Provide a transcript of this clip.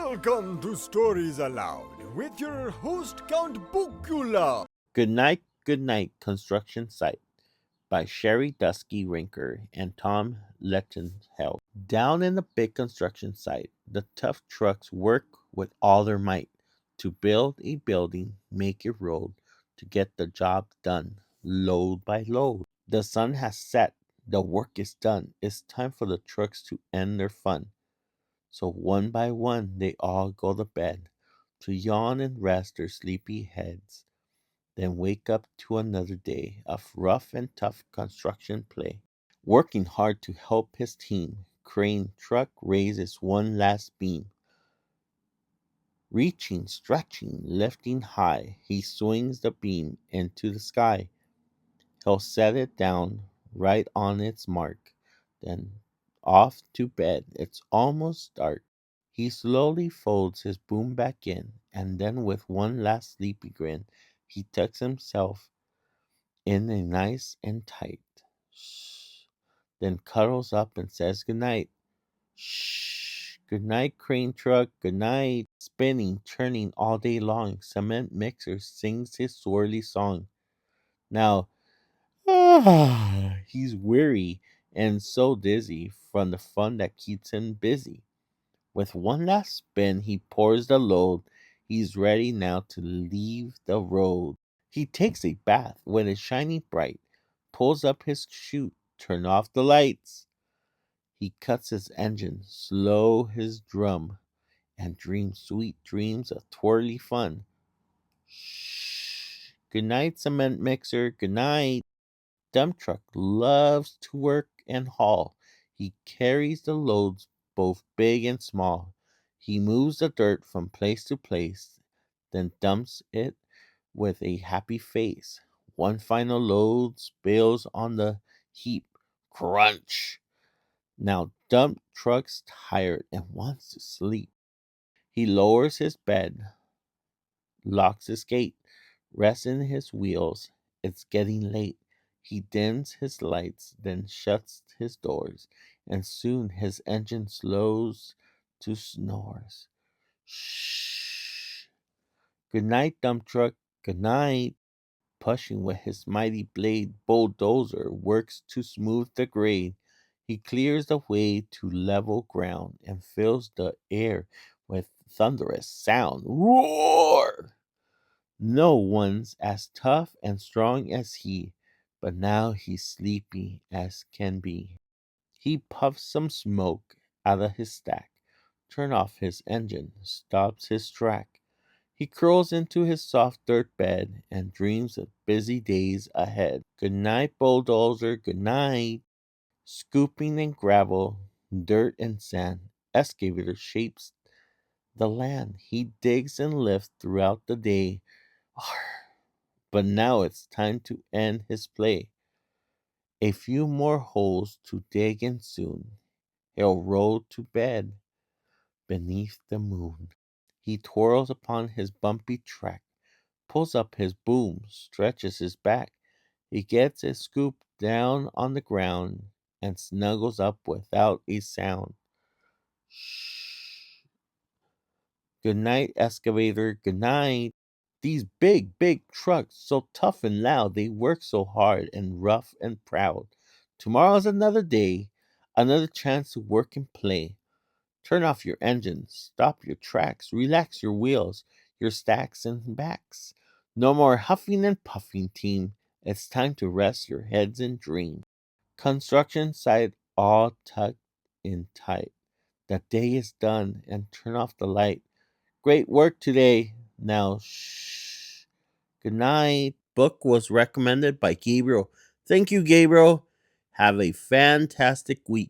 Welcome to Stories Aloud with your host Count BooKula. Goodnight Construction Site by Sherri, Duskey, Rinker, and Tom Lichtenheld. Down in the big construction site, the tough trucks work with all their might to build a building, make a road, to get the job done, load by load. The sun has set, the work is done. It's time for the trucks to end their fun. So one by one they all go to bed, to yawn and rest their sleepy heads, then wake up to another day of rough and tough construction play. Working hard to help his team, crane truck raises one last beam. Reaching, stretching, lifting high, he swings the beam into the sky. He'll set it down right on its mark, then off to bed. It's almost dark. He slowly folds his boom back in, and then with one last sleepy grin, he tucks himself in a nice and tight. Shh. Then cuddles up and says goodnight. Shh. Good night, crane truck. Good night. Spinning, churning all day long, cement mixer sings his swirly song. Now, he's weary and so dizzy from the fun that keeps him busy. With one last spin, he pours the load. He's ready now to leave the road. He takes a bath when it's shining bright, pulls up his chute, turn off the lights. He cuts his engine, slow his drum, and dreams sweet dreams of twirly fun. Shh. Good night, cement mixer. Good night. Dump truck loves to work and haul. He carries the loads both big and small. He moves the dirt from place to place, then dumps it with a happy face. One final load spills on the heap. Crunch! Now dump truck's tired and wants to sleep. He lowers his bed, locks his gate, rests in his wheels. It's getting late. He dims his lights, then shuts his doors, and soon his engine slows to snores. Shh. Good night, dump truck. Good night. Pushing with his mighty blade, Bulldozer works to smooth the grade. He clears the way to level ground and fills the air with thunderous sound. Roar! No one's as tough and strong as he, but now he's sleepy as can be. He puffs some smoke out of his stack, turns off his engine, stops his track. He curls into his soft dirt bed and dreams of busy days ahead. Good night, Bulldozer, good night. Scooping in gravel, dirt, and sand, Excavator shapes the land. He digs and lifts throughout the day. But now it's time to end his play. A few more holes to dig and soon he'll roll to bed beneath the moon. He twirls upon his bumpy track, pulls up his boom, stretches his back. He gets a scoop down on the ground and snuggles up without a sound. Shh. Good night, excavator. Good night. These big trucks, so tough and loud, they work so hard and rough and proud. Tomorrow's another day, another chance to work and play. Turn off your engines, stop your tracks, relax your wheels, your stacks and backs. No more huffing and puffing, team. It's time to rest your heads and dream. Construction site all tucked in tight. The day is done and turn off the light. Great work today. Now, shh. Good night. Book was recommended by Gabriel. Thank you, Gabriel. Have a fantastic week.